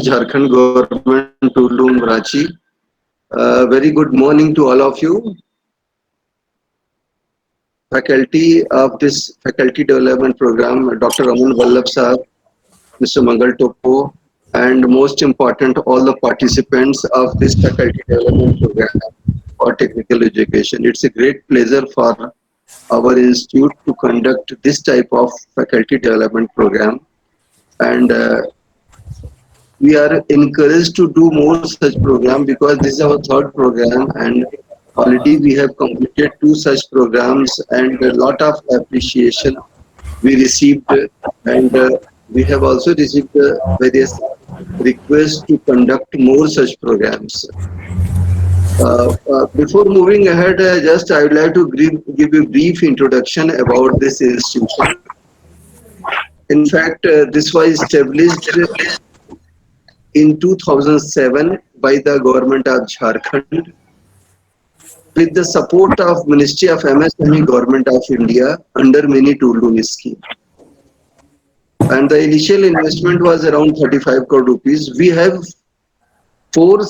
Jharkhand Government, Tulum, Ranchi. Very good morning to all of you. Faculty of this Faculty Development Program, Dr. Aman Vallabh Sahab, Mr. Mangal Topo, and most important, all the participants of this Faculty Development Program for Technical Education. It's a great pleasure for our institute to conduct this type of Faculty Development Program. And we are encouraged to do more such program because this is our third program, and already we have completed two such programs, and a lot of appreciation we received, and we have also received various requests to conduct more such programs. Before moving ahead, just I would like to give a brief introduction about this institution. In fact, this was established in 2007 by the government of Jharkhand with the support of Ministry of MSME Government of India under Mini Tulum scheme. And the initial investment was around 35 crore rupees. We have 4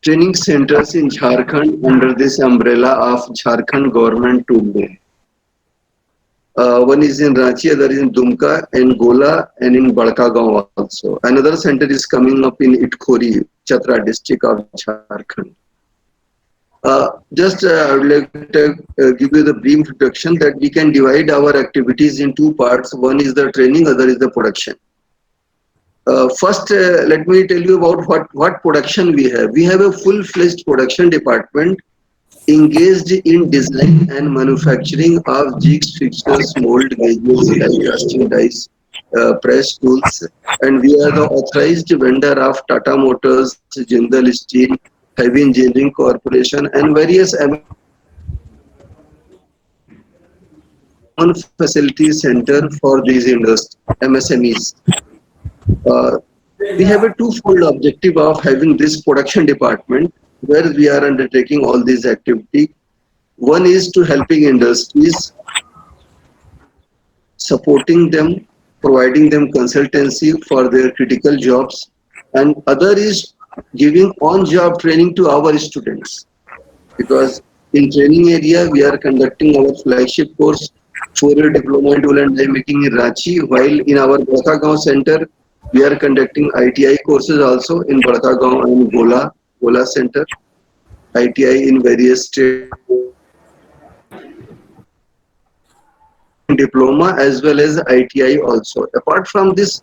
training centers in Jharkhand under this umbrella of Jharkhand Government Tulum. One is in Ranchi, other is in Dumka, and Gola, and in Badkagaon also. Another center is coming up in Itkori, Chatra district of Jharkhand. I would like to give you the brief introduction that we can divide our activities in two parts. One is the training, other is the production. First, let me tell you about what production we have. We have a full-fledged production department engaged in design and manufacturing of jigs, fixtures, mold, gauges, die casting dies, press tools, and we are the authorized vendor of Tata Motors, Jindal Steel, Heavy Engineering Corporation, and various facility center for these industries, MSMEs. We have a twofold objective of having this production department where we are undertaking all these activities. One is to helping industries, supporting them, providing them consultancy for their critical jobs, and other is giving on-job training to our students. Because in training area, we are conducting our flagship course, 4-year diploma in tool and die making in Ranchi, while in our Badkagaon center, we are conducting ITI courses also in Badkagaon and Gola center, ITI in various states, diploma as well as ITI also. Apart from this,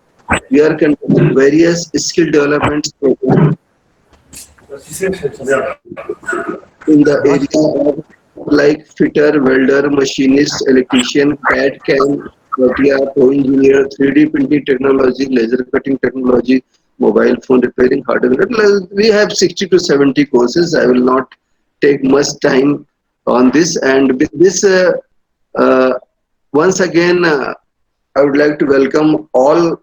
we are conducting various skill development programs in the area of like fitter, welder, machinist, electrician, CAD, CAM, pro engineer, 3D printing technology, laser cutting technology, mobile phone repairing, hardware. We have 60 to 70 courses. I will not take much time on this. And with this, once again, I would like to welcome all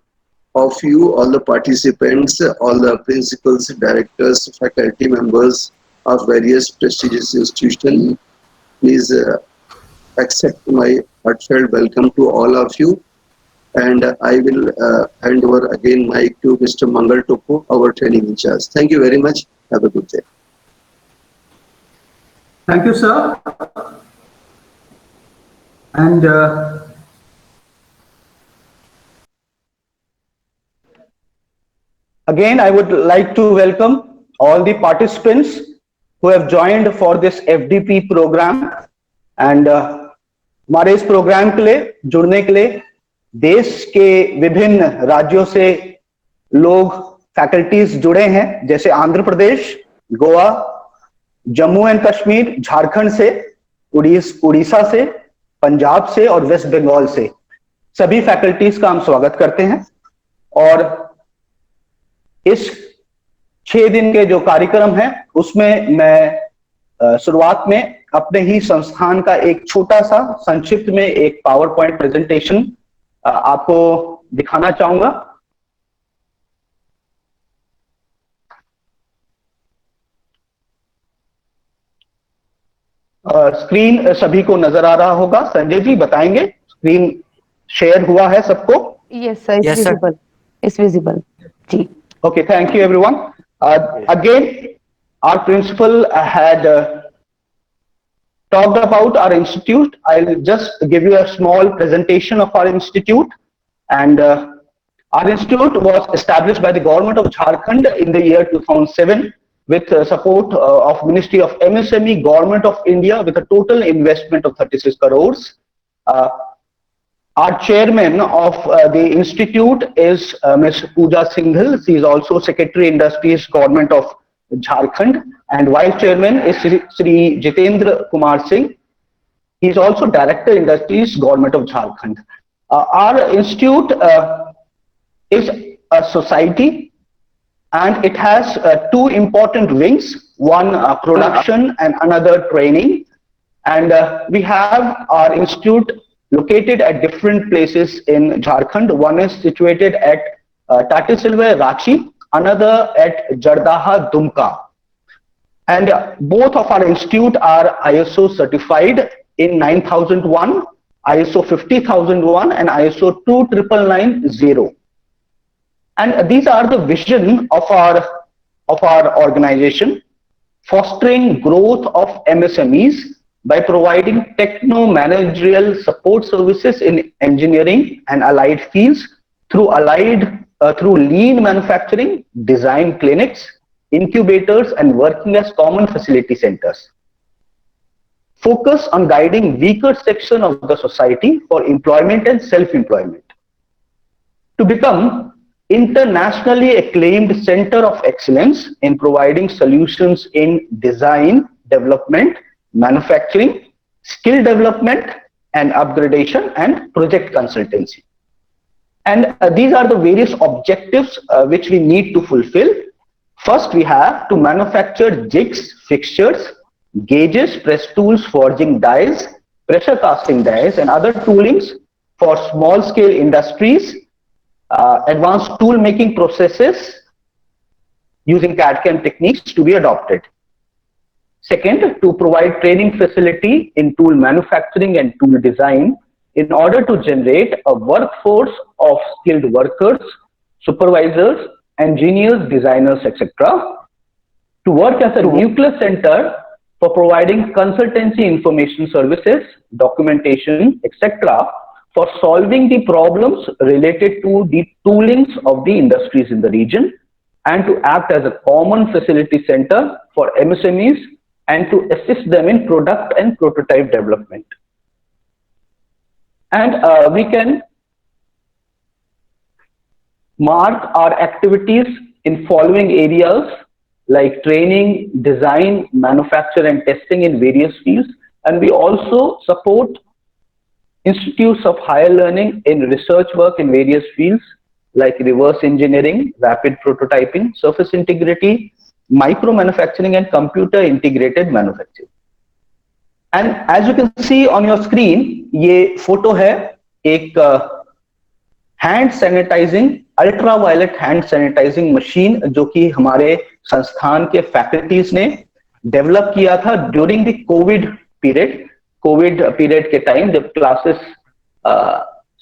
of you, all the participants, all the principals, directors, faculty members of various prestigious institutions. Please accept my heartfelt welcome to all of you. And I will hand over again mic to Mr. Mangal Topo, our training in charge. Thank you very much. Have a good day. Thank you, sir. And again, I would like to welcome all the participants who have joined for this FDP program. And हमारे इस programme के लिए जुड़ने के लिए देश के विभिन्न राज्यों से लोग फैकल्टीज जुड़े हैं, जैसे आंध्र प्रदेश, गोवा, जम्मू एंड कश्मीर, झारखंड से, उड़ीसा से, पंजाब से और वेस्ट बंगाल से। सभी फैकल्टीज का हम स्वागत करते हैं। और इस 6 दिन के जो कार्यक्रम है उसमें मैं शुरुआत में अपने ही संस्थान का एक छोटा सा संक्षिप्त में एक पावर पॉइंट प्रेजेंटेशन आपको दिखाना चाहूंगा। स्क्रीन सभी को नजर आ रहा होगा। संजय जी बताएंगे, स्क्रीन शेयर हुआ है सबको? यस सर, इट्स विजिबल जी। Okay, thank you, everyone. Again, our principal had talked about our institute. I'll just give you a small presentation of our institute. And our institute was established by the government of Jharkhand in the year 2007 with support of Ministry of MSME, Government of India, with a total investment of 36 crores. Uh, our chairman of the institute is Ms. Pooja Singhal. She is also Secretary Industries, Government of Jharkhand. And vice chairman is Sri Jitendra Kumar Singh. He is also Director Industries, Government of Jharkhand. Our institute is a society, and it has two important wings, one production and another training. And we have our institute located at different places in Jharkhand. One is situated at Tatisilwe, Ranchi, another at Jardaha, Dumka. And both of our institute are ISO certified in 9001, ISO 50001 and ISO 29990. And these are the vision of our organization: fostering growth of MSMEs by providing techno-managerial support services in engineering and allied fields through lean manufacturing, design clinics, incubators, and working as common facility centers. Focus on guiding weaker section of the society for employment and self-employment. To become internationally acclaimed center of excellence in providing solutions in design, development, manufacturing, skill development and upgradation, and project consultancy. And these are the various objectives which we need to fulfill. First, we have to manufacture jigs, fixtures, gauges, press tools, forging dies, pressure casting dies, and other toolings for small scale industries, advanced tool making processes using CAD/CAM techniques to be adopted. Second, to provide training facility in tool manufacturing and tool design in order to generate a workforce of skilled workers, supervisors, engineers, designers, etc. To work as a nucleus center for providing consultancy information services, documentation, etc. for solving the problems related to the toolings of the industries in the region, and to act as a common facility center for MSMEs and to assist them in product and prototype development. And we can mark our activities in following areas like training, design, manufacture and testing in various fields. And we also support institutes of higher learning in research work in various fields like reverse engineering, rapid prototyping, surface integrity, micro manufacturing and computer integrated manufacturing. And as you can see on your screen, ये photo है एक hand sanitising, ultraviolet hand sanitising machine जो कि हमारे संस्थान के faculties ने develop किया था ड्यूरिंग द कोविड पीरियड के टाइम जब क्लासेस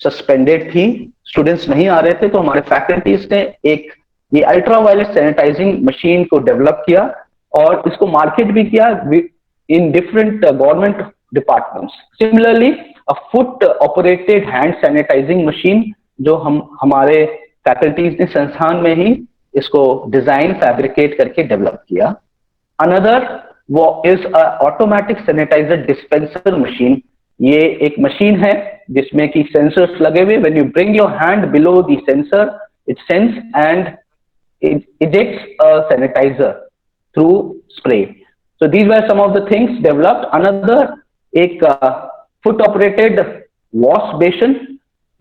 सस्पेंडेड थी, स्टूडेंट्स नहीं आ रहे थे, तो हमारे फैकल्टीज ने एक ये अल्ट्रावायलेट सैनिटाइजिंग मशीन को डेवलप किया और इसको मार्केट भी किया in different government departments. Similarly, a foot operated hand sanitizing machine जो हमारे faculties ने संस्थान में ही इसको डिजाइन फैब्रिकेट करके डेवलप किया. Another वो is a automatic sanitizer dispenser machine. ये एक मशीन है जिसमें कि सेंसर्स लगे हुए, when you bring your hand below the sensor, it sends and it ejects a sanitizer through spray. So these were some of the things developed. Another एक foot operated wash basin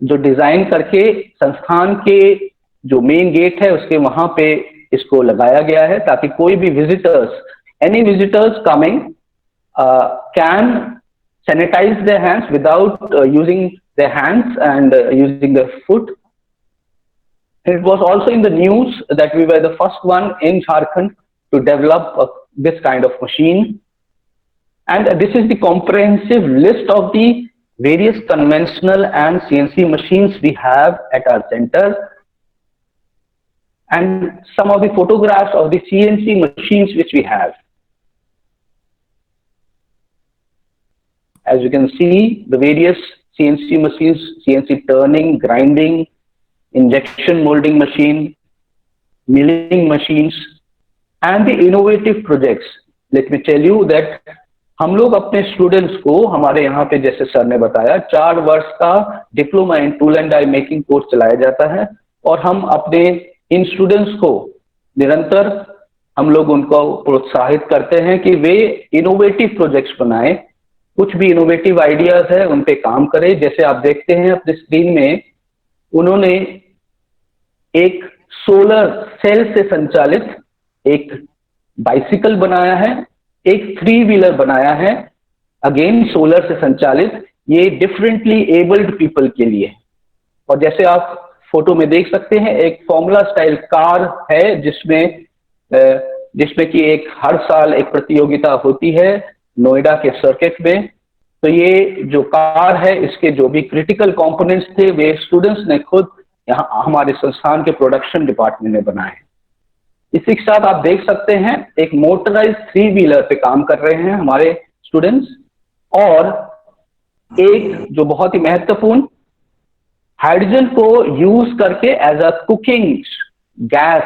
जो design करके संस्थान के जो main gate है उसके वहां पे इसको लगाया गया है ताकि कोई भी visitors, any visitors coming can sanitize their hands without using their hands and using their foot. It was also in the news that we were the first one in Jharkhand to develop this kind of machine. And this is the comprehensive list of the various conventional and CNC machines we have at our center. and some of the photographs of the CNC machines which we have. As you can see, the various CNC machines, CNC turning, grinding, injection molding machine, milling machines, and the innovative projects. Let me tell you that हम लोग अपने students को, हमारे यहाँ पे जैसे sir ने बताया, 4 वर्ष का diploma in tool and die making course चलाया जाता है और हम अपने इन स्टूडेंट्स को निरंतर हम लोग उनको प्रोत्साहित करते हैं कि वे इनोवेटिव प्रोजेक्ट्स बनाएं, कुछ भी इनोवेटिव आइडियाज है उन पे काम करें। जैसे आप देखते हैं अपने स्क्रीन में, उन्होंने एक सोलर सेल से संचालित एक बाइसिकल बनाया है, एक 3 व्हीलर बनाया है, अगेन सोलर से संचालित, ये डिफरेंटली एबल्ड पीपल के लिए। और जैसे आप फोटो में देख सकते हैं, एक फॉर्मूला स्टाइल कार है जिसमें कि एक हर साल एक प्रतियोगिता होती है नोएडा के सर्किट में। तो ये जो कार है, इसके जो भी क्रिटिकल कंपोनेंट्स थे वे स्टूडेंट्स ने खुद यहाँ हमारे संस्थान के प्रोडक्शन डिपार्टमेंट में बनाए। इसी के साथ आप देख सकते हैं एक मोटराइज 3 व्हीलर पे काम कर रहे हैं हमारे स्टूडेंट्स, और एक जो बहुत ही महत्वपूर्ण, हाइड्रोजन को यूज करके as a cooking gas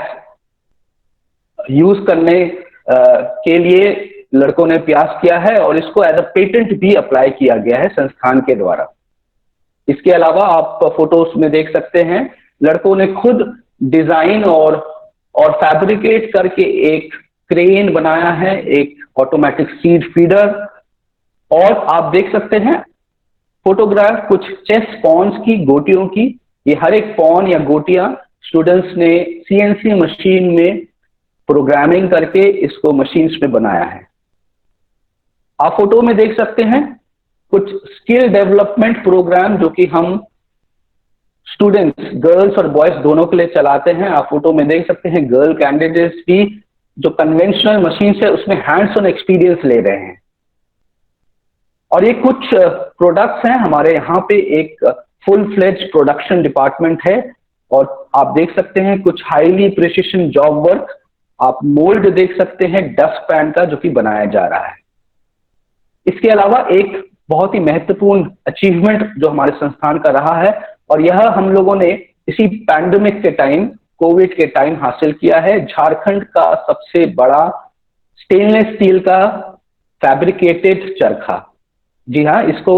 use करने के लिए लड़कों ने प्रयास किया है और इसको एज अ पेटेंट भी अप्लाई किया गया है संस्थान के द्वारा। इसके अलावा आप फोटोज में देख सकते हैं लड़कों ने खुद डिजाइन और फैब्रिकेट करके एक क्रेन बनाया है, एक ऑटोमेटिक सीड फीडर। और आप देख सकते हैं फोटोग्राफ कुछ चेस पॉन्स की, गोटियों की। ये हर एक पॉन या गोटियां स्टूडेंट्स ने सीएनसी मशीन में प्रोग्रामिंग करके इसको मशीन्स में बनाया है। आप फोटो में देख सकते हैं कुछ स्किल डेवलपमेंट प्रोग्राम जो कि हम स्टूडेंट्स, गर्ल्स और बॉयज दोनों के लिए चलाते हैं। आप फोटो में देख सकते हैं गर्ल कैंडिडेट्स भी जो कन्वेंशनल मशीन है उसमें हैंड्स ऑन एक्सपीरियंस ले रहे हैं। और ये कुछ प्रोडक्ट्स हैं, हमारे यहाँ पे एक फुल फ्लेज प्रोडक्शन डिपार्टमेंट है और आप देख सकते हैं कुछ हाईली प्रिसिशन जॉब वर्क। आप मोल्ड देख सकते हैं डस्ट पैन का जो कि बनाया जा रहा है। इसके अलावा एक बहुत ही महत्वपूर्ण अचीवमेंट जो हमारे संस्थान का रहा है, और यह हम लोगों ने इसी पैंडेमिक के टाइम, कोविड के टाइम हासिल किया है, झारखंड का सबसे बड़ा स्टेनलेस स्टील का फैब्रिकेटेड चरखा। जी हाँ, इसको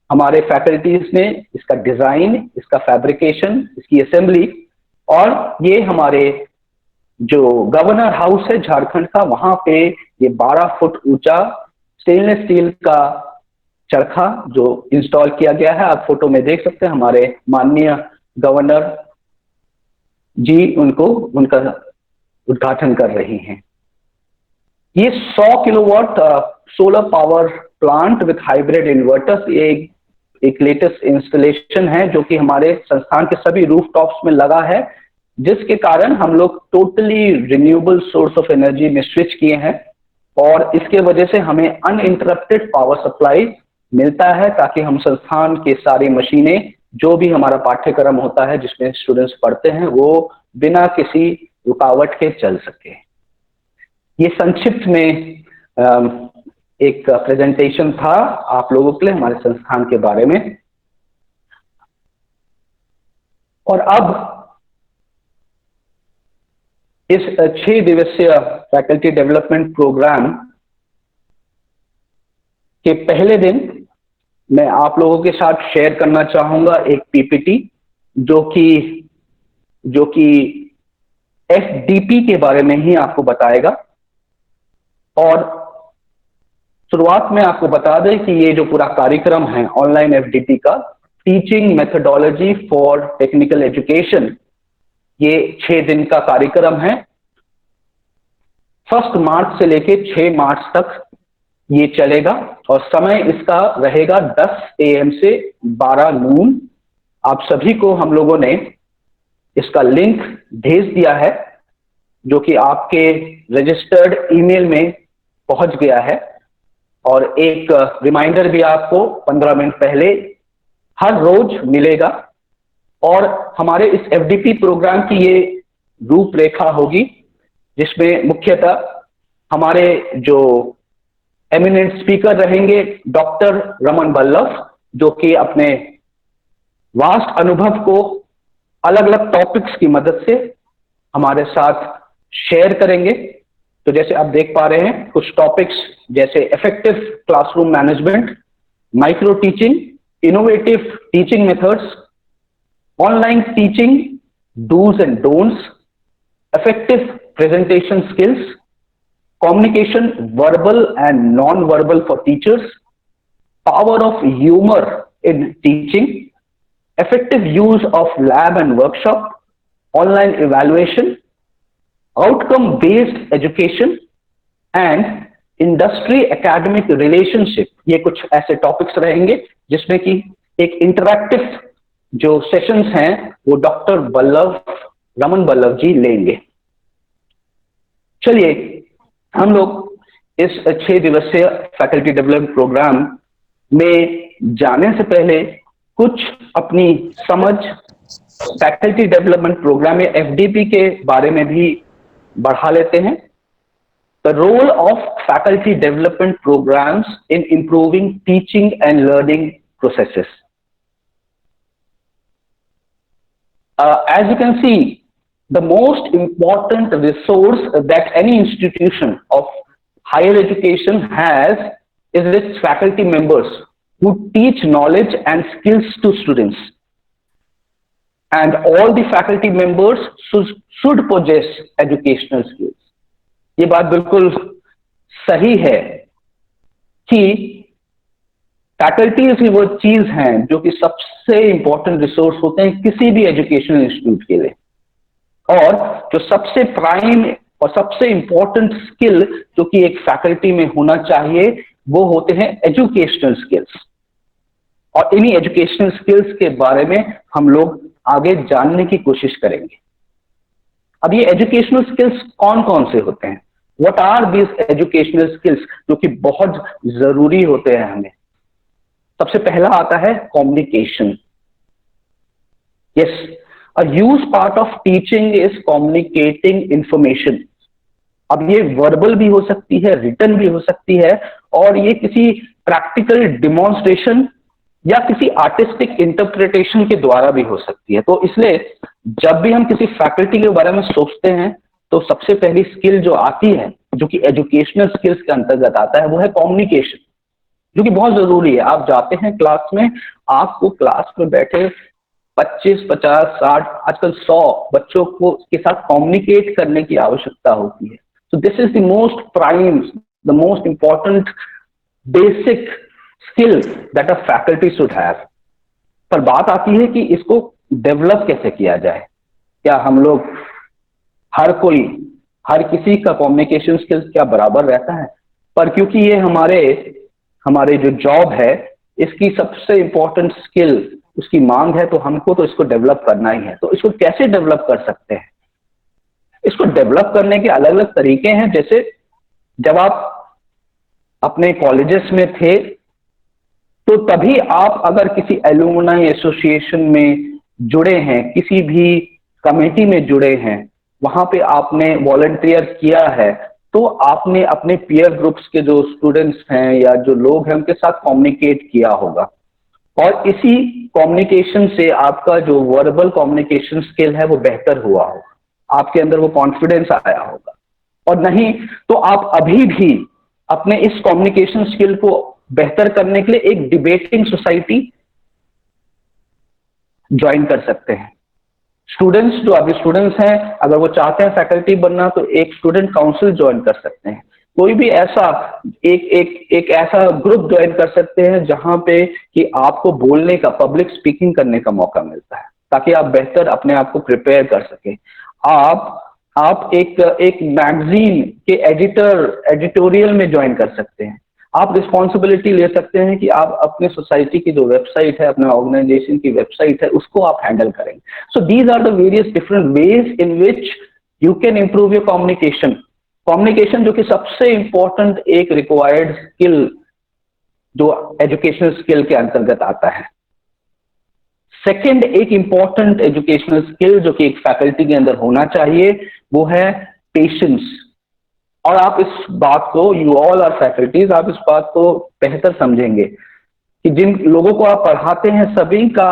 हमारे फैकल्टीज ने इसका डिजाइन, इसका फैब्रिकेशन, इसकी असेंबली, और ये हमारे जो गवर्नर हाउस है झारखंड का, वहां पे ये 12 फुट ऊंचा स्टेनलेस स्टील का चरखा जो इंस्टॉल किया गया है। आप फोटो में देख सकते हैं हमारे माननीय गवर्नर जी उनका उद्घाटन कर रही हैं। ये 100 kilowatt solar power plant with hybrid inverters, ये एक लेटेस्ट इंस्टॉलेशन है जो कि हमारे संस्थान के सभी रूफटॉप्स में लगा है, जिसके कारण हम लोग totally renewable source of energy में स्विच किए हैं और इसके वजह से हमें अनइंटरप्टेड पावर सप्लाई मिलता है ताकि हम संस्थान के सारी मशीनें, जो भी हमारा पाठ्यक्रम होता है जिसमें स्टूडेंट्स पढ़ते हैं, वो बिना किसी रुकावट के चल सके। ये संक्षिप्त में एक प्रेजेंटेशन था आप लोगों के लिए हमारे संस्थान के बारे में। और अब इस 6 दिवसीय फैकल्टी डेवलपमेंट प्रोग्राम के पहले दिन मैं आप लोगों के साथ शेयर करना चाहूंगा एक पीपीटी जो कि एफडीपी के बारे में ही आपको बताएगा। और शुरुआत में आपको बता दें कि ये जो पूरा कार्यक्रम है ऑनलाइन एफडीपी का, teaching methodology for technical education, ये 6 दिन का कार्यक्रम है। 1 मार्च से लेके 6 मार्च तक ये चलेगा और समय इसका रहेगा 10 AM से 12 नून। आप सभी को हम लोगों ने इसका लिंक भेज दिया है जो कि आपके रजिस्टर्ड ईमेल में पहुंच गया है, और एक रिमाइंडर भी आपको 15 मिनट पहले हर रोज मिलेगा। और हमारे इस एफडीपी प्रोग्राम की ये रूपरेखा होगी, जिसमें मुख्यतः हमारे जो एमिनेंट स्पीकर रहेंगे डॉक्टर रमन बल्लभ, जो कि अपने वास्ट अनुभव को अलग अलग टॉपिक्स की मदद से हमारे साथ शेयर करेंगे। तो जैसे आप देख पा रहे हैं कुछ टॉपिक्स जैसे effective classroom management, micro teaching, innovative teaching methods, online teaching dos and don'ts, effective presentation skills, communication verbal and non-verbal for teachers, power of humor in teaching, effective use of lab and workshop, online evaluation, outcome-based education and industry academic relationship। ये कुछ ऐसे topics रहेंगे जिसमें कि एक interactive जो sessions हैं वो डॉक्टर रमन बल्लभ जी लेंगे। चलिए हम लोग इस 6 दिवसीय फैकल्टी डेवलपमेंट प्रोग्राम में जाने से पहले कुछ अपनी समझ फैकल्टी डेवलपमेंट प्रोग्राम या एफडीपी के बारे में भी बढ़ा लेते हैं। The role of faculty development programmes in improving teaching and learning processes. As you can see, the most important resource that any institution of higher education has is its faculty members who teach knowledge and skills to students, and all the faculty members should possess educational skills। ये बात बिल्कुल सही है कि faculties ही वो चीज हैं जो कि सबसे इंपॉर्टेंट रिसोर्स होते हैं किसी भी एजुकेशनल इंस्टीट्यूट के लिए, और जो सबसे प्राइम और सबसे इंपॉर्टेंट स्किल जो कि एक फैकल्टी में होना चाहिए वो होते हैं एजुकेशनल स्किल्स। और इन्हीं एजुकेशनल स्किल्स के बारे में हम लोग आगे जानने की कोशिश करेंगे। अब ये एजुकेशनल स्किल्स कौन कौन से होते हैं? What are these educational skills जो कि बहुत जरूरी होते हैं हमें? सबसे पहला आता है communication. Yes, a huge part of teaching is communicating information। अब ये वर्बल भी हो सकती है, रिटन भी हो सकती है, और ये किसी प्रैक्टिकल डिमॉन्स्ट्रेशन या किसी आर्टिस्टिक इंटरप्रिटेशन के द्वारा भी हो सकती है। तो इसलिए जब भी हम किसी फैकल्टी के बारे में सोचते हैं तो सबसे पहली स्किल जो आती है, जो कि एजुकेशनल स्किल्स के अंतर्गत आता है, वो है कम्युनिकेशन, जो कि बहुत जरूरी है। आप जाते हैं क्लास में, आपको क्लास में बैठे 25, 50, 60, आजकल 100 बच्चों को के साथ कम्युनिकेट करने की आवश्यकता होती है। सो this is the most prime, the most important basic skill that a faculty should have. पर बात आती है कि इसको डेवलप कैसे किया जाए। क्या हम लोग हर किसी का कम्युनिकेशन स्किल्स क्या बराबर रहता है? पर क्योंकि ये हमारे जो जॉब है इसकी सबसे इंपॉर्टेंट स्किल उसकी मांग है, तो हमको तो इसको डेवलप करना ही है। तो इसको कैसे डेवलप कर सकते हैं? इसको डेवलप करने के अलग अलग तरीके हैं। जैसे जब आप अपने कॉलेजेस में थे तो तभी आप अगर किसी एलुमनाई एसोसिएशन में जुड़े हैं, किसी भी कमेटी में जुड़े हैं, वहां पे आपने वॉलंटियर किया है, तो आपने अपने पीयर ग्रुप्स के जो स्टूडेंट्स हैं या जो लोग हैं उनके साथ कम्युनिकेट किया होगा, और इसी कम्युनिकेशन से आपका जो वर्बल कम्युनिकेशन स्किल है वो बेहतर हुआ होगा, आपके अंदर वो कॉन्फिडेंस आया होगा। और नहीं तो आप अभी भी अपने इस कम्युनिकेशन स्किल को बेहतर करने के लिए एक डिबेटिंग सोसाइटी ज्वाइन कर सकते हैं। स्टूडेंट्स जो अभी स्टूडेंट्स हैं, अगर वो चाहते हैं फैकल्टी बनना, तो एक स्टूडेंट काउंसिल ज्वाइन कर सकते हैं। कोई भी ऐसा एक ऐसा ग्रुप ज्वाइन कर सकते हैं जहां पे कि आपको बोलने का, पब्लिक स्पीकिंग करने का मौका मिलता है, ताकि आप बेहतर अपने आप को प्रिपेयर कर सके। आप एक मैगजीन के एडिटोरियल में ज्वाइन कर सकते हैं। आप रिस्पॉन्सिबिलिटी ले सकते हैं कि आप अपने सोसाइटी की जो वेबसाइट है, अपने ऑर्गेनाइजेशन की वेबसाइट है, उसको आप हैंडल करेंगे। So these are the various different ways in which you can improve your communication, जो कि सबसे इंपॉर्टेंट एक रिक्वायर्ड स्किल जो एजुकेशनल स्किल के अंतर्गत आता है। सेकंड एक इंपॉर्टेंट एजुकेशनल स्किल जो कि एक फैकल्टी के अंदर होना चाहिए वो है पेशेंस। और आप इस बात को, यू ऑल आर फैकल्टीज, आप इस बात को बेहतर समझेंगे कि जिन लोगों को आप पढ़ाते हैं सभी का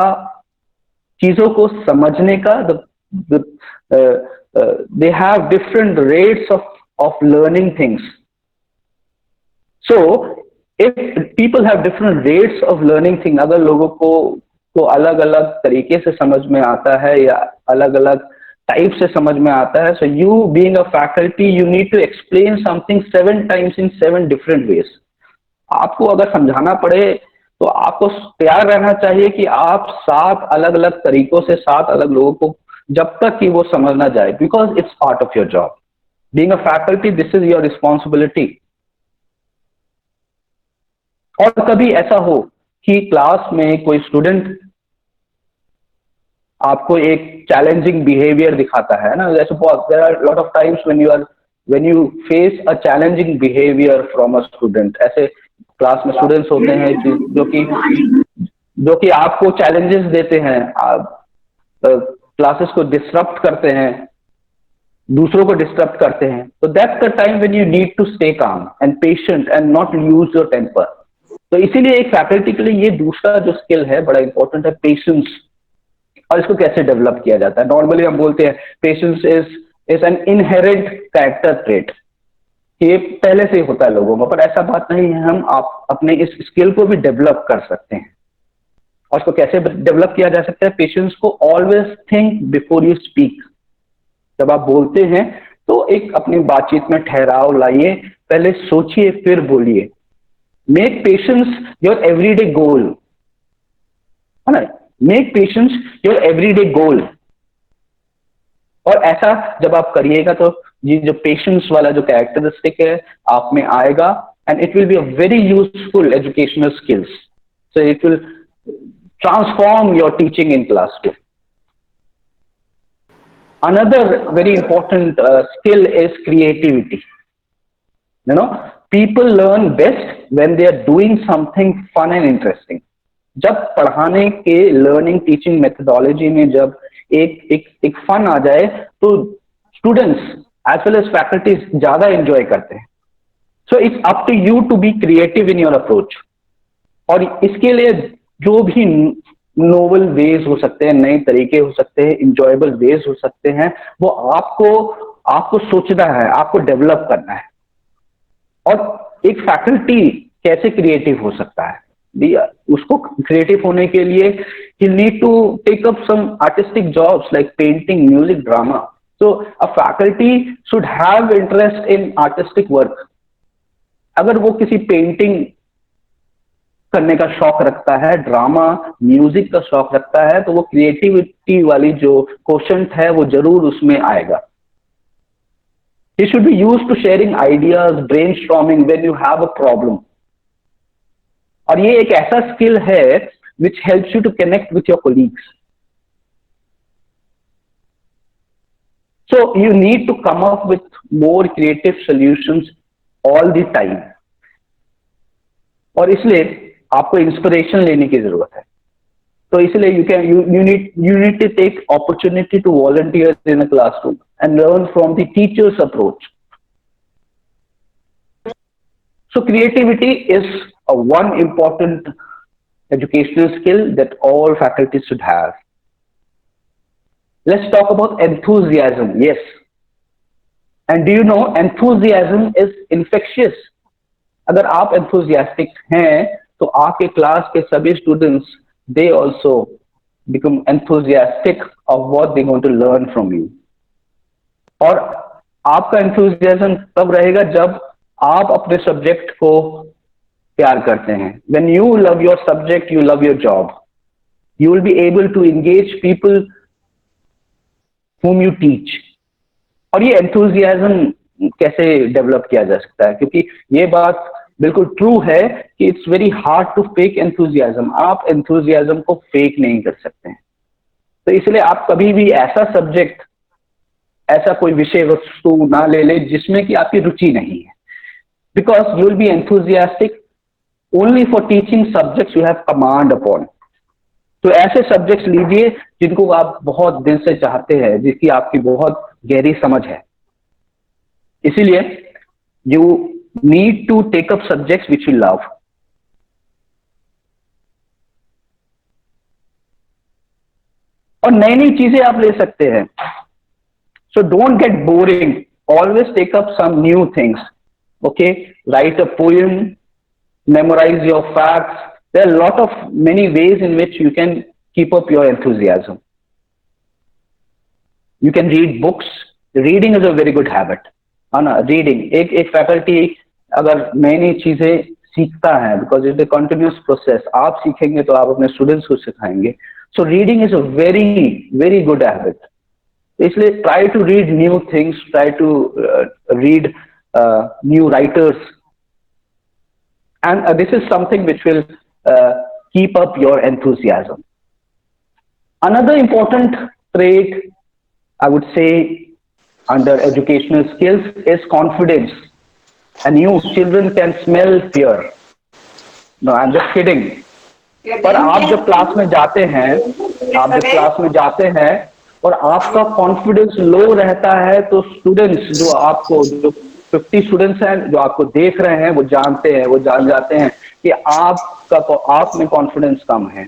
चीजों को समझने का they have different rates of learning things. So if people have different rates of learning thing, अगर लोगों को अलग अलग तरीके से समझ में आता है या अलग अलग टाइप से समझ में आता है, so you being a faculty you need to explain something 7 times in 7 different ways। आपको अगर समझाना पड़े तो आपको तैयार रहना चाहिए कि आप 7 अलग अलग तरीकों से 7 अलग लोगों को, जब तक कि वो समझ ना जाए, because it's part of your job. Being a faculty this is your responsibility. और कभी ऐसा हो कि क्लास में कोई स्टूडेंट आपको एक चैलेंजिंग बिहेवियर दिखाता है ना, जैसे there are lot of times when you face a challenging behaviour from a student. ऐसे क्लास में स्टूडेंट्स होते हैं जो कि आपको चैलेंजेस देते हैं, आप क्लासेस को डिसरप्ट करते हैं, दूसरों को डिस्टर्ब करते हैं। तो that's the time when you need to stay calm and patient and not lose your temper. तो इसीलिए एक फैकल्टी के लिए ये दूसरा जो स्किल है बड़ा इंपॉर्टेंट है, पेशेंस। और इसको कैसे डेवलप किया जाता है? नॉर्मली हम बोलते हैं patience is an inherent character trait, ये पहले से ही होता है लोगों में, पर ऐसा बात नहीं है। हम आप अपने इस स्किल को भी डेवलप कर सकते हैं। और इसको कैसे डेवलप किया जा सकता है? पेशेंस को always think before you speak. जब आप बोलते हैं तो एक अपनी बातचीत में ठहराव लाइए, पहले सोचिए फिर बोलिए। मेक पेशेंस योर एवरीडे गोल, है ना? मेक पेशेंस योर एवरीडे गोल। और ऐसा जब आप करिएगा तो ये जो पेशेंस वाला जो कैरेक्टरिस्टिक है आप में आएगा, and it will be a very useful educational skills. So it will transform your teaching in class 2। Another very important skill is creativity. You know, people learn best when they are doing something fun and interesting. जब पढ़ाने के learning teaching methodology में जब एक fun आ जाए तो students as well as faculties ज्यादा एंजॉय करते हैं। So it's up to you to be creative in your approach. और इसके लिए जो भी नोवेल वेज हो सकते हैं, नए तरीके हो सकते हैं, इंजॉयबल वेज हो सकते हैं, वो आपको सोचना है, आपको डेवलप करना है। और एक फैकल्टी कैसे क्रिएटिव हो सकता है? उसको क्रिएटिव होने के लिए ही need to take up some artistic jobs like painting, music, drama. So a faculty should have interest in artistic work. अगर वो किसी पेंटिंग करने का शौक रखता है, ड्रामा, म्यूजिक का शौक रखता है, तो वो क्रिएटिविटी वाली जो क्वोशंट है वो जरूर उसमें आएगा। It should be used to sharing ideas, brainstorming when you have a problem. और ये एक ऐसा स्किल है which helps you to connect with your colleagues. So you need to come up with more creative solutions all the time. और इसलिए आपको inspiration लेने की जरूरत है। तो इसलिए you need to take opportunity to volunteer in a classroom and learn from the teacher's approach. So creativity is one important educational skill that all faculty should have. Let's talk about enthusiasm. Yes. And do you know enthusiasm is infectious? अगर आप enthusiastic हैं तो आपके class के सभी students they also become enthusiastic of what they're going to learn from you. और आपका enthusiasm तब रहेगा जब आप अपने सब्जेक्ट को प्यार करते हैं। When you love your subject, you love your job. You will be able to engage people whom you teach. और ये enthusiasm कैसे डेवलप किया जा सकता है? क्योंकि ये बात बिल्कुल ट्रू है कि it's very hard to fake enthusiasm. आप एंथुजियाज्म को फेक नहीं कर सकते हैं। तो इसलिए आप कभी भी ऐसा सब्जेक्ट, ऐसा कोई विषय वस्तु ना ले ले जिसमें कि आपकी रुचि नहीं है, because you will be enthusiastic only for teaching subjects you have command upon. तो ऐसे सब्जेक्ट्स लीजिए जिनको आप बहुत दिन से चाहते हैं, जिसकी आपकी बहुत गहरी समझ है। इसीलिए you need to take up subjects which you love. और नई नई चीजें आप ले सकते हैं। So don't get boring, always take up some new things. Okay, write a poem, memorize your facts. There are a lot of many ways in which you can keep up your enthusiasm. You can read books. Reading is a very good habit. है ना, reading एक faculty अगर नई नई चीजें सीखता है, because it a continuous process, आप सीखेंगे तो आप अपने स्टूडेंट्स को सिखाएंगे। So reading is a very very good habit. इसलिए try to read new things, try to read new writers, and this is something which will keep up your enthusiasm. Another important trait, I would say, under educational skills is confidence. And you children can smell fear. No, I'm just kidding. पर आप जब class में जाते हैं, आप जब class में जाते हैं और आपका कॉन्फिडेंस लो रहता है, तो स्टूडेंट्स जो आपको, जो 50 स्टूडेंट्स हैं जो आपको देख रहे हैं, वो जानते हैं, वो जान जाते हैं कि आप में कॉन्फिडेंस कम है।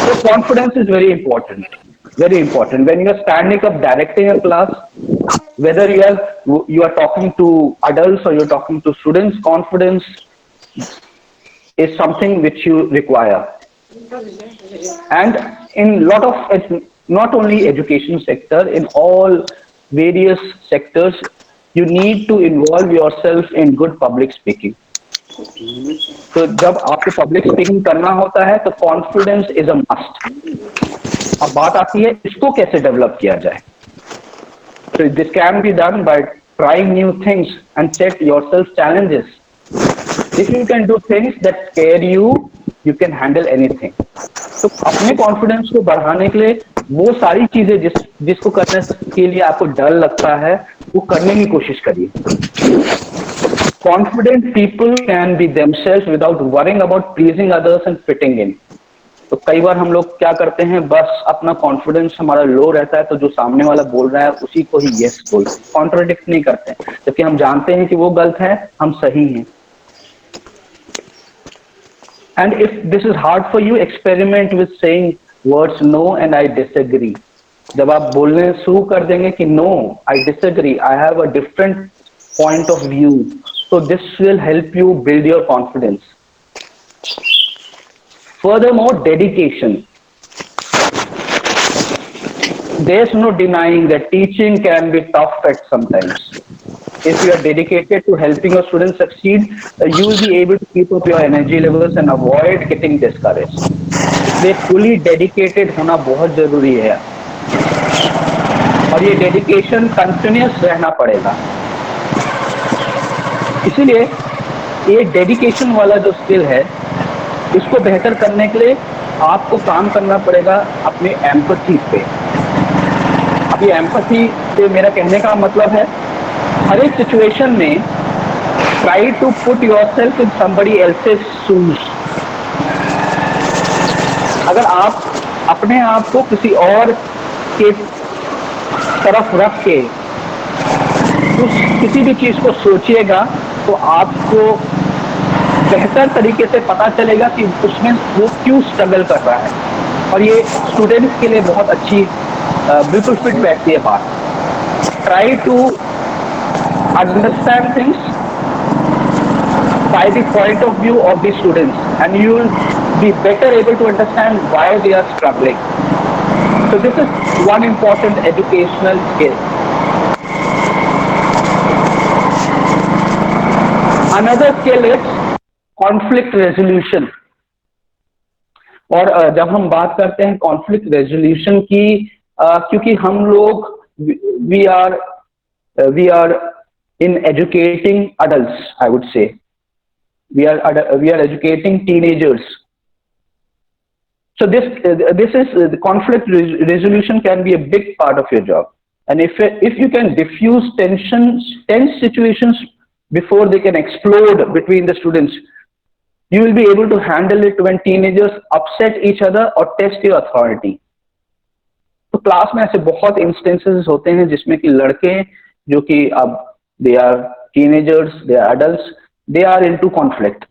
So confidence is very important, very important. When you are standing up directing a class, whether you are talking to adults or you are talking to students, confidence is something which you require. And in lot of, not only education sector, in all various sectors, you need to involve yourself in good public speaking. तो जब आपको public speaking करना होता है तो confidence is a must. अब बात आती है इसको कैसे डेवलप किया जाए। So this can be done by trying new things and set yourself challenges. If you can do things that scare you, you can handle anything. तो अपने कॉन्फिडेंस को बढ़ाने के लिए वो सारी चीजें जिसको करने के लिए आपको डर लगता है, वो करने की कोशिश करिए। Confident people can be themselves without worrying about pleasing others and fitting in. तो कई बार हम लोग क्या करते हैं, बस अपना कॉन्फिडेंस हमारा लो रहता है, तो जो सामने वाला बोल रहा है उसी को ही यस बोलते हैं, कॉन्ट्राडिक्ट नहीं करते हैं, जबकि हम जानते हैं कि वो गलत है, हम सही हैं। And if this is hard for you, experiment with saying words no and I disagree. जब आप बोलने शुरू कर देंगे कि no, I disagree, I have a different point of view, so this will help you build your confidence. Furthermore, dedication. There's no denying that teaching can be tough at sometimes. If you are dedicated to helping your students succeed, you will be able to keep up your energy levels and avoid getting discouraged. इसलिए fully dedicated होना बहुत जरूरी है, और ये dedication continuous रहना पड़ेगा। इसीलिए ये डेडिकेशन वाला जो स्किल है, इसको बेहतर करने के लिए आपको काम करना पड़ेगा अपने एम्पैथी पे। अभी एम्पैथी से मेरा कहने का मतलब है, हर एक सिचुएशन में try to put yourself in somebody else's shoes. अगर आप अपने आप को किसी और के तरफ रख के किसी भी चीज को सोचिएगा, तो आपको बेहतर तरीके से पता चलेगा कि उसमें वो क्यों स्ट्रगल कर रहा है। और ये स्टूडेंट्स के लिए बहुत अच्छी बिल्कुल फिट बैठती है बात। Try to understand things by the point of view of the students, and you will be better able to understand why they are struggling. So this is one important educational skill. Another skill is conflict resolution. और जब हम बात करते हैं conflict resolution की, क्योंकि हम लोग we are in educating adults, I would say. We are educating teenagers. So this is the conflict resolution can be a big part of your job. And if you can diffuse tense situations before they can explode between the students, You will be able to handle it when teenagers upset each other or test your authority. तो class में ऐसे बहुत instances होते हैं जिसमें कि लड़के जो कि अब they are teenagers, they are adults, they are into conflict.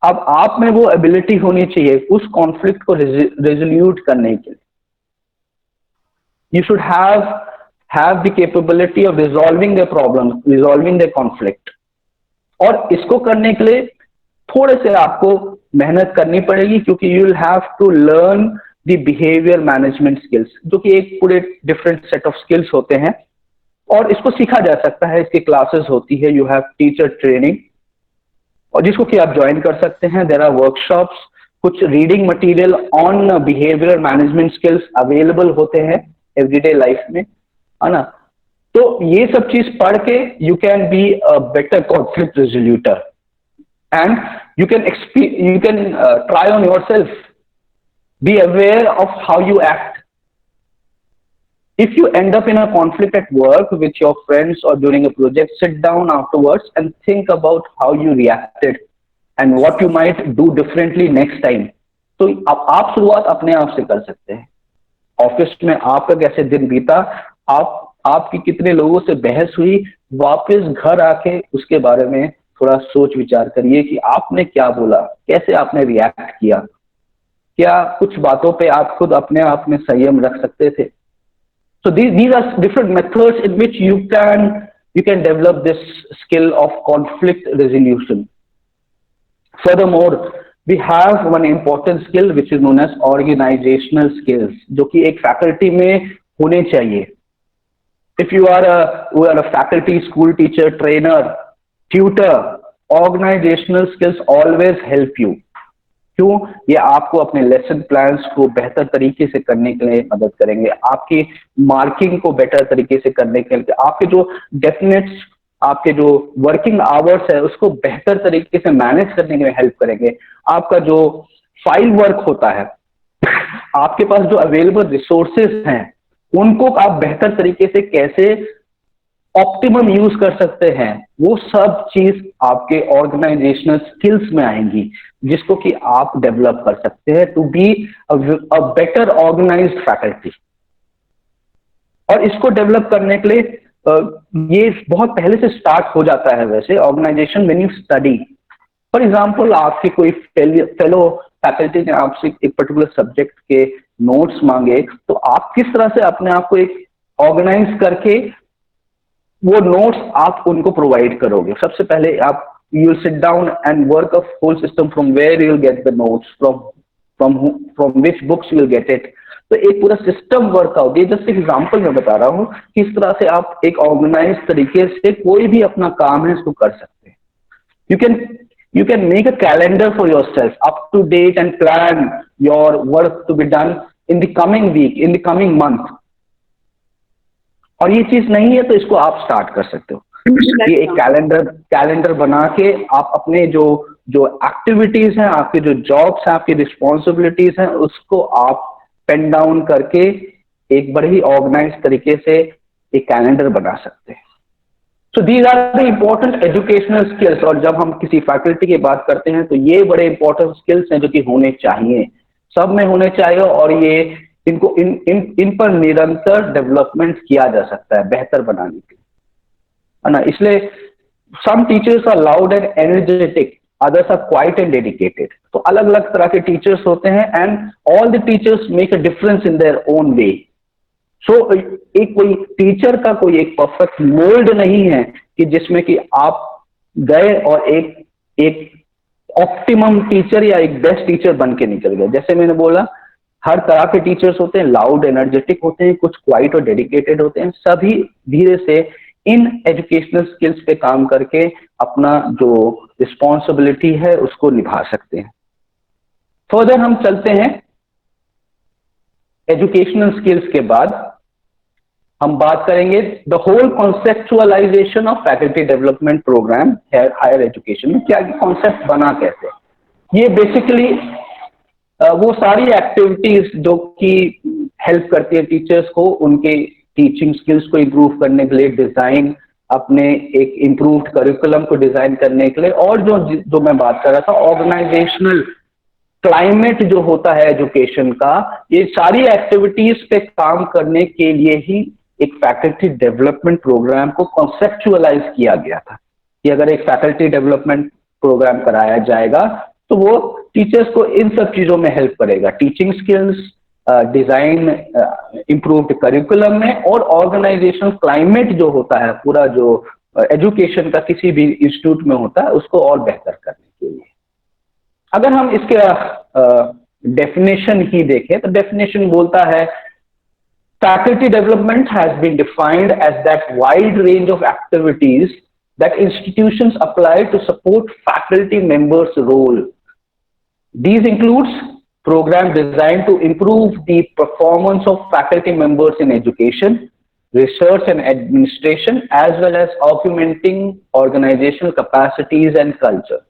अब आप में वो एबिलिटी होनी चाहिए उस कॉन्फ्लिक्ट को रेजोल्यूट करने के लिए। You should have the capability of resolving the problem, resolving the conflict. और इसको करने के लिए थोड़े से आपको मेहनत करनी पड़ेगी, क्योंकि you will have to learn the behaviour management skills, जो कि एक पूरे डिफरेंट सेट ऑफ स्किल्स होते हैं और इसको सीखा जा सकता है। इसकी क्लासेस होती है, यू हैव टीचर ट्रेनिंग, और जिसको कि आप ज्वाइन कर सकते हैं। देयर आर वर्कशॉप्स, कुछ reading material on behaviour management skills available होते हैं एवरीडे लाइफ में, है ना। तो ये सब चीज पढ़ के you can be a better conflict resolutor and you can try on yourself. Be aware of how you act. If you end up in a conflict at work with your friends or during a project, sit down afterwards and think about how you reacted and what you might do differently next time. तो आप शुरुआत अपने आप से कर सकते हैं। Office में आपका कैसे दिन बीता, आपकी कितने लोगों से बहस हुई, वापस घर आके उसके बारे में थोड़ा सोच विचार करिए कि आपने क्या बोला, कैसे आपने रिएक्ट किया, क्या कुछ बातों पे आप खुद अपने आप में संयम रख सकते थे। So these are different methods in which you can develop this skill of conflict resolution. Furthermore, we have one important skill which is known as organizational skills, जो कि एक फैकल्टी में होने चाहिए। If you are a faculty, school teacher, trainer, tutor, organizational skills always help you. क्यों? ये आपको अपने लेसन प्लान्स को बेहतर तरीके से करने के लिए मदद करेंगे, आपकी मार्किंग को बेटर तरीके से करने के लिए, आपके जो डेफिनेट्स, आपके जो वर्किंग आवर्स है उसको बेहतर तरीके से मैनेज करने के लिए हेल्प करेंगे। आपका जो फाइल वर्क होता है, आपके पास जो अवेलेबल रिसोर्सेज हैं उनको आप बेहतर तरीके से कैसे ऑप्टिमम यूज कर सकते हैं, वो सब चीज आपके ऑर्गेनाइजेशनल स्किल्स में आएंगी, जिसको कि आप डेवलप कर सकते हैं to be a better organised faculty. और इसको डेवलप करने के लिए ये बहुत पहले से स्टार्ट हो जाता है। वैसे organisation when you study, for example आपके कोई फेलो फैकल्टी ने आपसे एक पर्टिकुलर सब्जेक्ट के नोट्स मांगे, तो आप किस तरह से अपने आप को एक ऑर्गेनाइज करके वो नोट्स आप उनको प्रोवाइड करोगे। सबसे पहले आप you will sit down and work a whole system from where you will get the notes, from which books you will get it. तो एक पूरा सिस्टम वर्कआउट, ये जस्ट एग्जांपल मैं बता रहा हूँ किस तरह से आप एक ऑर्गेनाइज तरीके से कोई भी अपना काम है इसको कर सकते हैं। You can make a calendar for yourself, up to date, and plan your work to be done in the coming week, in the coming month. और ये चीज नहीं है तो इसको आप स्टार्ट कर सकते हो। ये एक कैलेंडर बना के आप अपने जो एक्टिविटीज हैं, आपके जो जॉब्स हैं, आपकी रिस्पॉन्सिबिलिटीज हैं, उसको आप पेन डाउन करके एक बड़े ही ऑर्गेनाइज तरीके से एक कैलेंडर बना सकते हैं। So these are the important educational skills. और जब हम किसी फैकल्टी की बात करते हैं तो ये बड़े इंपॉर्टेंट स्किल्स हैं जो कि होने चाहिए, सब में होने चाहिए, और ये इनको इन पर निरंतर डेवलपमेंट किया जा सकता है बेहतर बनाने के लिए, है ना। इसलिए some teachers are loud and energetic, others are quiet and dedicated. तो अलग अलग तरह के टीचर्स होते हैं and all the teachers make a difference in their own way. So एक कोई टीचर का कोई एक परफेक्ट मोल्ड नहीं है कि जिसमें कि आप गए और एक ऑप्टिमम टीचर या एक बेस्ट टीचर बन के निकल गए। जैसे मैंने बोला, हर तरह के टीचर्स होते हैं, लाउड एनर्जेटिक होते हैं, कुछ क्वाइट और डेडिकेटेड होते हैं। सभी धीरे से इन एजुकेशनल स्किल्स पे काम करके अपना जो रिस्पॉन्सिबिलिटी है उसको निभा सकते हैं। फर्दर हम चलते हैं एजुकेशनल स्किल्स के बाद हम बात करेंगे the whole conceptualisation of faculty development programme higher education में। क्या कॉन्सेप्ट बना कैसे, ये बेसिकली वो सारी एक्टिविटीज जो कि हेल्प करती है टीचर्स को उनके टीचिंग स्किल्स को इम्प्रूव करने के लिए, डिजाइन अपने एक इम्प्रूव्ड करिकुलम को डिजाइन करने के लिए, और जो जो मैं बात कर रहा था ऑर्गेनाइजेशनल क्लाइमेट जो होता है एजुकेशन का, ये सारी एक्टिविटीज पे काम करने के लिए ही एक फैकल्टी डेवलपमेंट प्रोग्राम को कॉन्सेप्चुअलाइज किया गया था कि अगर एक फैकल्टी डेवलपमेंट प्रोग्राम कराया जाएगा तो वो टीचर्स को इन सब चीजों में हेल्प करेगा, teaching skills, design, improved curriculum में, और ऑर्गेनाइजेशन क्लाइमेट जो होता है पूरा जो एजुकेशन का किसी भी इंस्टीट्यूट में होता है उसको और बेहतर करने के लिए। अगर हम इसके डेफिनेशन ही देखें तो डेफिनेशन बोलता है faculty development has been defined as that wide range of activities that institutions apply to support faculty members' role. These includes programs designed to improve the performance of faculty members in education, research and administration, as well as augmenting organizational capacities and culture.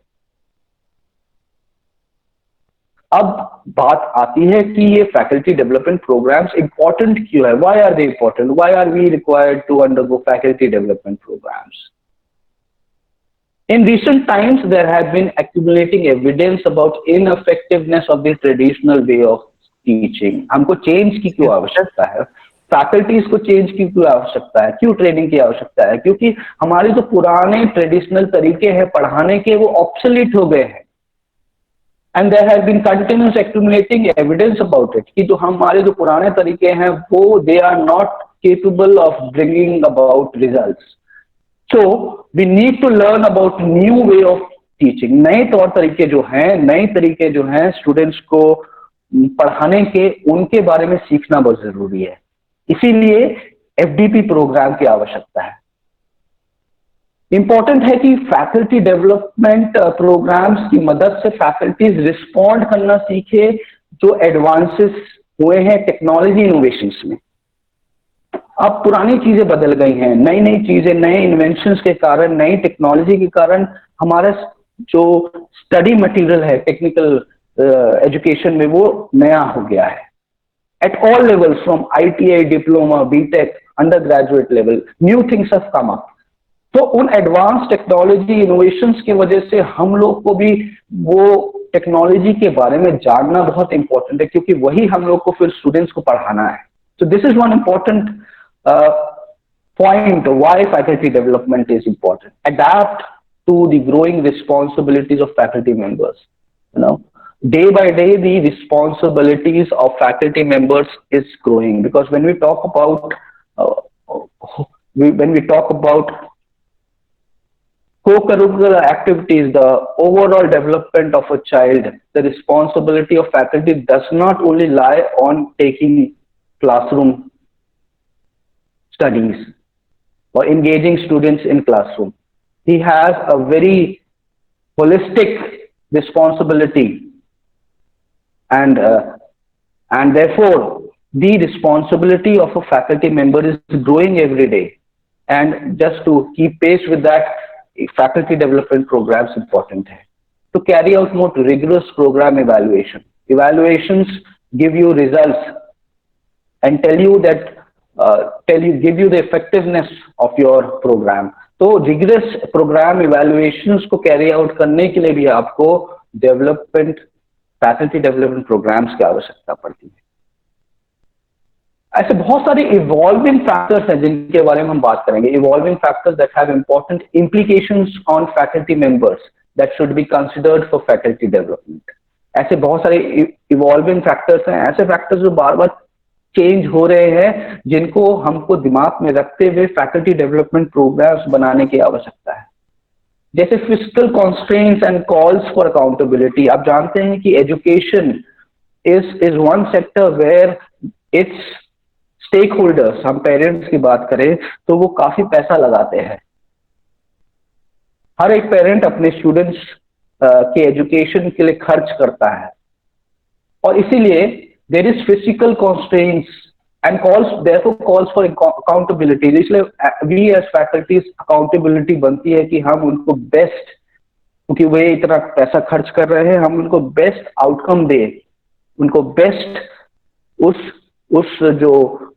अब बात आती है कि ये faculty development programmes important क्यों है, why are they important, why are we required to undergo faculty development programmes. In recent times, there has been accumulating evidence about ineffectiveness of the traditional way of teaching. हमको change की क्यों आवश्यकता है, faculties को change की क्यों आवश्यकता है, क्यों ट्रेनिंग की आवश्यकता है, क्योंकि हमारे जो पुराने ट्रेडिशनल तरीके हैं पढ़ाने के वो ऑब्सोलीट हो गए हैं। And there has been continuous accumulating evidence about it कि जो हमारे जो पुराने तरीके हैं वो they are not capable of bringing about results. So we need to learn about new way of teaching. नए तौर तरीके जो हैं, नए तरीके जो हैं स्टूडेंट्स को पढ़ाने के, उनके बारे में सीखना बहुत जरूरी है। इसीलिए एफडीपी प्रोग्राम की आवश्यकता है। इंपॉर्टेंट है कि फैकल्टी डेवलपमेंट प्रोग्राम्स की मदद से फैकल्टीज रिस्पॉन्ड करना सीखे जो एडवांसेस हुए हैं टेक्नोलॉजी इनोवेशंस में। अब पुरानी चीजें बदल गई हैं, नई नई चीजें, नए इन्वेंशंस के कारण, नई टेक्नोलॉजी के कारण हमारा जो स्टडी मटेरियल है टेक्निकल एजुकेशन में वो नया हो गया है। At all levels from ITI, diploma, B Tech, undergraduate level, new things have come up. तो उन एडवांस टेक्नोलॉजी इनोवेशंस की वजह से हम लोग को भी वो टेक्नोलॉजी के बारे में जानना बहुत इंपॉर्टेंट है, क्योंकि वही हम लोग को फिर स्टूडेंट्स को पढ़ाना है। So this is one important point why faculty development is important. Adapt to the growing responsibilities of faculty members. You know, day by day the responsibilities of faculty members is growing, because when we talk about co-curricular activities, the overall development of a child, the responsibility of faculty does not only lie on taking classroom studies or engaging students in classroom. He has a very holistic responsibility, and therefore the responsibility of a faculty member is growing every day. And just to keep pace with that, faculty development programs important hai. To carry out more rigorous program evaluation. Evaluations give you results and tell you give you the effectiveness of your program. तो rigorous program evaluations को carry out करने के लिए भी आपको faculty development programs की आवश्यकता पड़ती है। ऐसे बहुत सारे इवॉल्विंग फैक्टर्स हैं जिनके बारे में हम बात करेंगे। Evolving factors that have important implications on faculty members that should be considered for faculty development. ऐसे बहुत सारे इवॉल्विंग फैक्टर्स हैं, ऐसे फैक्टर्स जो बार बार चेंज हो रहे हैं, जिनको हमको दिमाग में रखते हुए फैकल्टी डेवलपमेंट प्रोग्राम्स बनाने की आवश्यकता है। जैसे fiscal constraints and calls for accountability. आप जानते हैं कि education is one sector where its stakeholders, हम पेरेंट्स की बात करें तो वो काफी पैसा लगाते हैं। हर एक पेरेंट अपने स्टूडेंट्स के एजुकेशन के लिए खर्च करता है, और इसीलिए there is physical constraints and calls for accountability. इसलिए वी एज फैकल्टीज अकाउंटेबिलिटी बनती है कि हम उनको बेस्ट, क्योंकि वे इतना पैसा खर्च कर रहे हैं, हम उनको बेस्ट आउटकम दे, उनको बेस्ट उस उस जो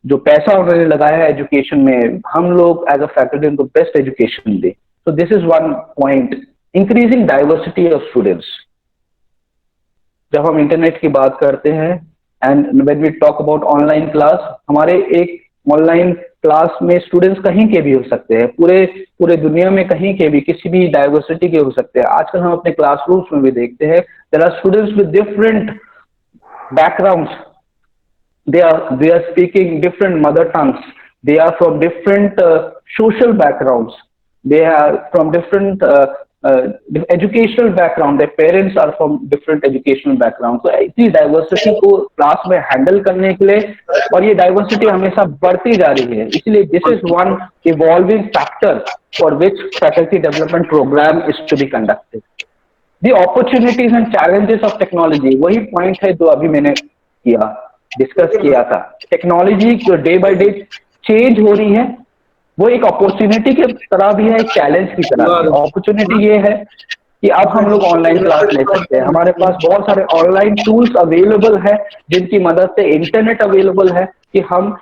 जो पैसा उन्होंने लगाया है एजुकेशन में, हम लोग एज अ फैकल्टी उनको बेस्ट एजुकेशन दे। So this is one point. Increasing diversity of students, जब हम इंटरनेट की बात करते हैं and when we talk about online class, हमारे एक ऑनलाइन क्लास में स्टूडेंट्स कहीं के भी हो सकते हैं, पूरे पूरे दुनिया में कहीं के भी, किसी भी डाइवर्सिटी के हो सकते हैं। आजकल हम अपने क्लासरूम्स में भी देखते हैं, there are students with different backgrounds. They are speaking different mother tongues. They are from different social backgrounds. They are from different educational background. Their parents are from different educational background. So इसी diversity को class में handle करने के लिए, और ये diversity हमेशा बढ़ती जा रही है, इसलिए this is one evolving factor for which faculty development programme is to be conducted. The opportunities and challenges of technology, वही पॉइंट है जो अभी मैंने डिस्कस किया था। टेक्नोलॉजी जो डे बाय डे चेंज हो रही है, वो एक अपॉर्चुनिटी की तरह भी है, एक चैलेंज की तरह भी। अपॉर्चुनिटी ये है कि अब हम लोग ऑनलाइन क्लास ले सकते हैं, हमारे पास बहुत सारे ऑनलाइन टूल्स अवेलेबल है, जिनकी मदद से इंटरनेट अवेलेबल है कि हम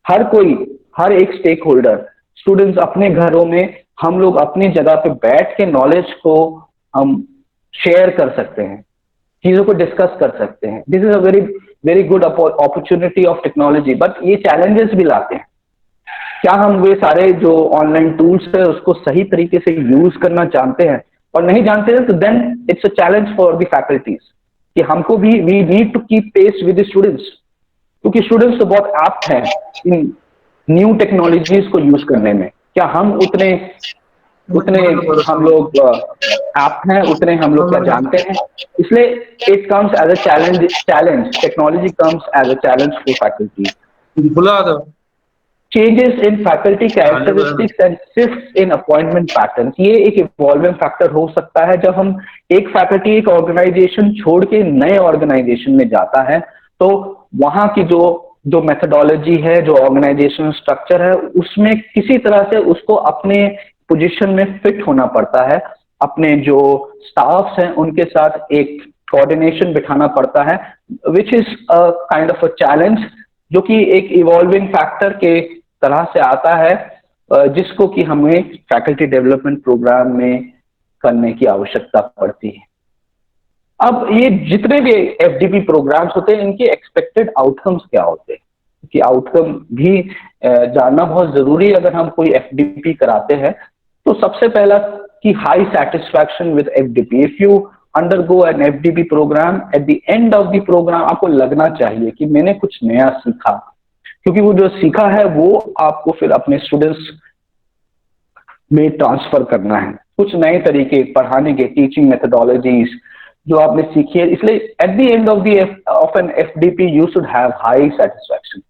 हर कोई, हर एक स्टेक होल्डर, स्टूडेंट्स अपने घरों में, हम लोग अपनी जगह पे बैठ के नॉलेज को हम शेयर कर सकते हैं, चीजों को डिस्कस कर सकते हैं। This is a very very good opportunity of technology, but ये चैलेंजेस भी लाते हैं। क्या हम वे सारे जो ऑनलाइन टूल्स है उसको सही तरीके से यूज करना जानते हैं? और नहीं जानते हैं तो then it's a challenge for the faculties कि हमको भी we need to keep pace with the students, क्योंकि स्टूडेंट्स तो बहुत एप्ट हैं इन न्यू टेक्नोलॉजीज को यूज करने में। क्या हम उतने उतने हम लोग एप्ट हैं, उतने हम लोग क्या जानते हैं? इसलिए it comes as a challenge, technology comes as a challenge for faculty. Changes in faculty characteristics and shift in appointment pattern, ये एक इवॉल्विंग फैक्टर हो सकता है। जब हम एक फैकल्टी एक ऑर्गेनाइजेशन छोड़ के नए ऑर्गेनाइजेशन में जाता है, तो वहां की जो जो मेथोडोलॉजी है, जो ऑर्गेनाइजेशन स्ट्रक्चर है, उसमें किसी तरह से उसको अपने पोजीशन में फिट होना पड़ता है, अपने जो स्टाफ्स हैं उनके साथ एक कोऑर्डिनेशन बिठाना पड़ता है, which is a kind of a challenge, जो कि एक इवॉल्विंग फैक्टर के तरह से आता है, जिसको कि हमें फैकल्टी डेवलपमेंट प्रोग्राम में करने की आवश्यकता पड़ती है। अब ये जितने भी एफडीपी प्रोग्राम्स होते हैं, इनके एक्सपेक्टेड आउटकम्स क्या होते हैं, कि आउटकम भी जानना बहुत जरूरी है। अगर हम कोई एफडीपी कराते हैं तो सबसे पहला कि high satisfaction with FDP. If you undergo an FDP programme, at the end of the programme आपको लगना चाहिए कि मैंने कुछ नया सीखा, क्योंकि वो जो सीखा है वो आपको फिर अपने स्टूडेंट्स में ट्रांसफर करना है। कुछ नए तरीके पढ़ाने के, टीचिंग मेथोडोलॉजीज जो आपने सीखी है, इसलिए at the end of an FDP you should have high satisfaction.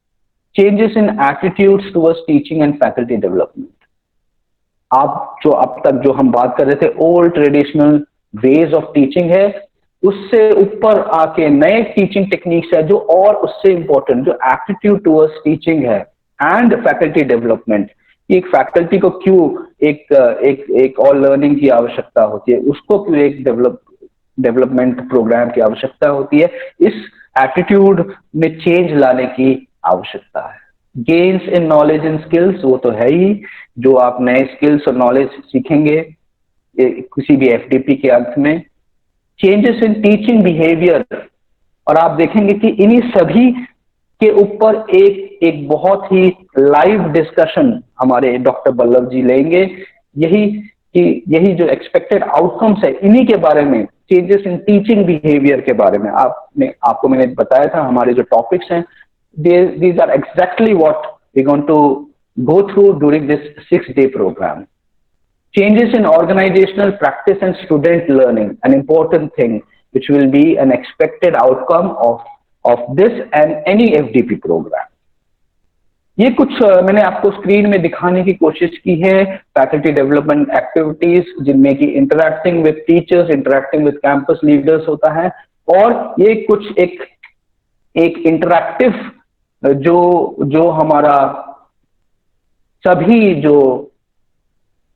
Changes in attitudes towards teaching and faculty development. आप जो अब तक जो हम बात कर रहे थे old traditional ways of teaching है, उससे ऊपर आके नए टीचिंग टेक्निक्स है, जो और उससे इंपॉर्टेंट जो एटीट्यूड टुवर्ड्स टीचिंग है एंड फैकल्टी डेवलपमेंट। एक फैकल्टी को क्यों एक और लर्निंग की आवश्यकता होती है, उसको क्यों एक डेवलपमेंट प्रोग्राम की आवश्यकता होती है, इस एटीट्यूड में चेंज लाने की आवश्यकता है। Gains in knowledge and skills, वो तो है ही, जो आप नए स्किल्स और नॉलेज सीखेंगे किसी भी एफडीपी के अंत में। चेंजेस इन टीचिंग बिहेवियर, और आप देखेंगे कि इन्हीं सभी के ऊपर एक बहुत ही लाइव डिस्कशन हमारे डॉक्टर बल्लभ जी लेंगे। यही जो एक्सपेक्टेड आउटकम्स है, इन्हीं के बारे में, चेंजेस इन टीचिंग बिहेवियर के बारे में आपको मैंने बताया था। हमारे जो टॉपिक्स हैं, these are exactly what we're going to go through during this 6-day program. Changes in organizational practice and student learning, an important thing which will be an expected outcome of this and any FDP program. ये कुछ मैंने आपको screen में दिखाने की कोशिश की है, फैकल्टी डेवलपमेंट एक्टिविटीज, जिनमें कि interacting with teachers, interacting with campus leaders होता है, और ये कुछ एक इंटरैक्टिव जो हमारा सभी जो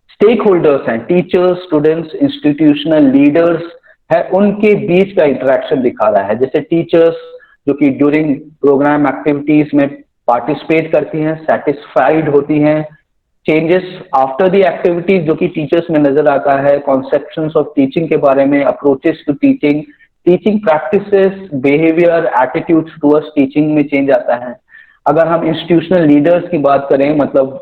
स्टेक होल्डर्स हैं, टीचर्स, स्टूडेंट्स, इंस्टीट्यूशनल लीडर्स है, उनके बीच का इंटरेक्शन दिखा रहा है। जैसे टीचर्स जो कि ड्यूरिंग प्रोग्राम एक्टिविटीज में पार्टिसिपेट करती हैं, सेटिस्फाइड होती हैं। चेंजेस आफ्टर द एक्टिविटीज जो कि टीचर्स में नजर आता है, कॉन्सेप्शंस ऑफ टीचिंग के बारे में, approaches to teaching, teaching practices, behaviour, attitudes towards teaching में चेंज आता है। अगर हम इंस्टीट्यूशनल लीडर्स की बात करें, मतलब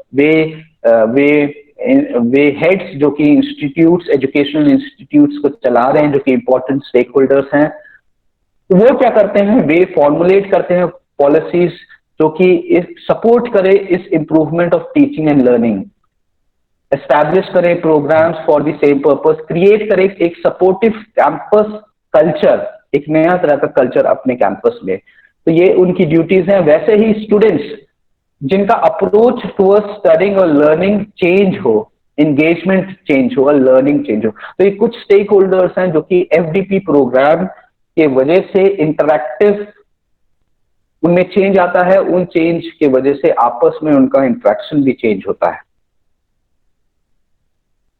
वे हेड्स जो कि इंस्टीट्यूट्स, एजुकेशनल इंस्टीट्यूट्स को चला रहे हैं, जो कि इंपॉर्टेंट स्टेक होल्डर्स हैं, तो वो क्या करते हैं, वे फॉर्मुलेट करते हैं पॉलिसीज जो कि सपोर्ट करे इस improvement of teaching and learning, establish करें programmes for the same purpose, create करें एक सपोर्टिव कैंपस कल्चर, एक नया तरह का कल्चर अपने कैंपस में। तो ये उनकी ड्यूटीज हैं। वैसे ही स्टूडेंट्स जिनका अप्रोच टुवर्ड्स स्टडिंग और लर्निंग चेंज हो, एंगेजमेंट चेंज हो और लर्निंग चेंज हो, तो ये कुछ स्टेक होल्डर्स हैं जो कि एफडीपी प्रोग्राम के वजह से इंटरैक्टिव उनमें चेंज आता है, उन चेंज के वजह से आपस में उनका इंटरेक्शन भी चेंज होता है।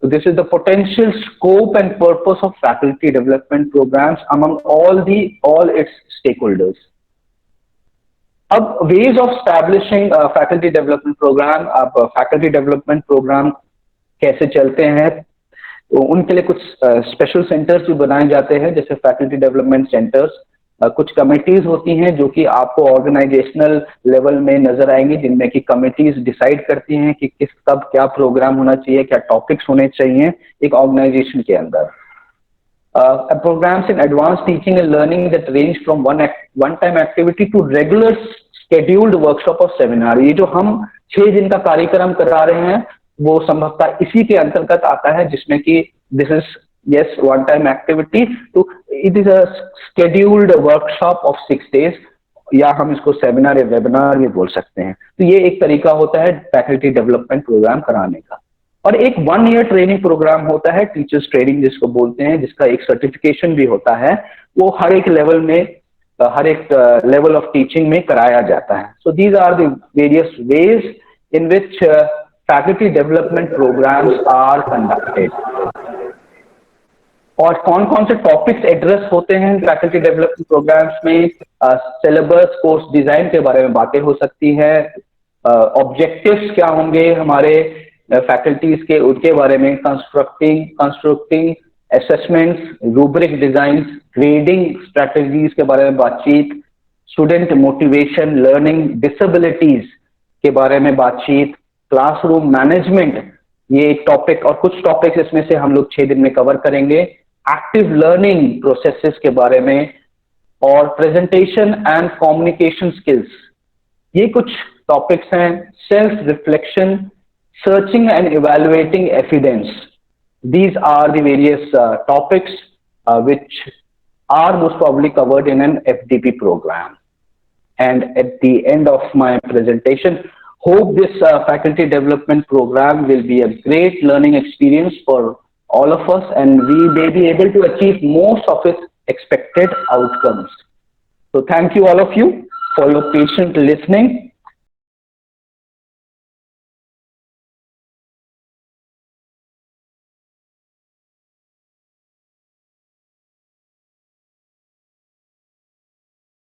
So this is the potential scope and purpose of faculty development programs among all its stakeholders. अब ways of establishing faculty development program, अब faculty development program कैसे चलते हैं, तो उनके लिए कुछ स्पेशल सेंटर्स भी बनाए जाते हैं, जैसे फैकल्टी डेवलपमेंट सेंटर्स। कुछ कमिटीज होती हैं जो कि आपको ऑर्गेनाइजेशनल लेवल में नजर आएंगी, जिनमें कि कमिटीज डिसाइड करती हैं कि किस कब क्या प्रोग्राम होना चाहिए, क्या टॉपिक्स होने चाहिए एक ऑर्गेनाइजेशन के अंदर। Programmes in advance teaching and learning that range from one time activity to regular scheduled workshop और सेमिनार। ये जो हम 6 दिन का कार्यक्रम करा रहे हैं वो संभवतः इसी के अंतर्गत आता है, जिसमें कि this is yes one time activity to it is a scheduled workshop of 6 days, या हम इसको सेमिनार या वेबिनार भी बोल सकते हैं। तो ये एक तरीका होता है फैकल्टी डेवलपमेंट प्रोग्राम कराने का। और एक 1 ईयर ट्रेनिंग प्रोग्राम होता है, टीचर्स ट्रेनिंग जिसको बोलते हैं, जिसका एक सर्टिफिकेशन भी होता है, वो हर एक लेवल में, हर एक लेवल ऑफ टीचिंग में कराया जाता है। So these are the various ways in which faculty development programmes are conducted. और कौन कौन से टॉपिक्स एड्रेस होते हैं फैकल्टी डेवलपमेंट प्रोग्राम्स में, सिलेबस, कोर्स डिजाइन के बारे में बातें हो सकती है, ऑब्जेक्टिव्स क्या होंगे हमारे फैकल्टीज के, उनके बारे में, constructing assessments, rubric design, grading strategies के बारे में बातचीत, स्टूडेंट मोटिवेशन, लर्निंग डिसेबिलिटीज के बारे में बातचीत, क्लासरूम मैनेजमेंट, ये एक टॉपिक, और कुछ टॉपिक्स इसमें से हम लोग 6 दिन में कवर करेंगे, एक्टिव लर्निंग प्रोसेसेस के बारे में, और प्रेजेंटेशन एंड कम्युनिकेशन स्किल्स, ये कुछ टॉपिक्स हैं। Self reflection, searching and evaluating evidence, these are the various topics which are most probably covered in an FDP program. And at the end of my presentation, hope this faculty development program will be a great learning experience for all of us, and we may be able to achieve most of its expected outcomes. So thank you all of you for your patient listening.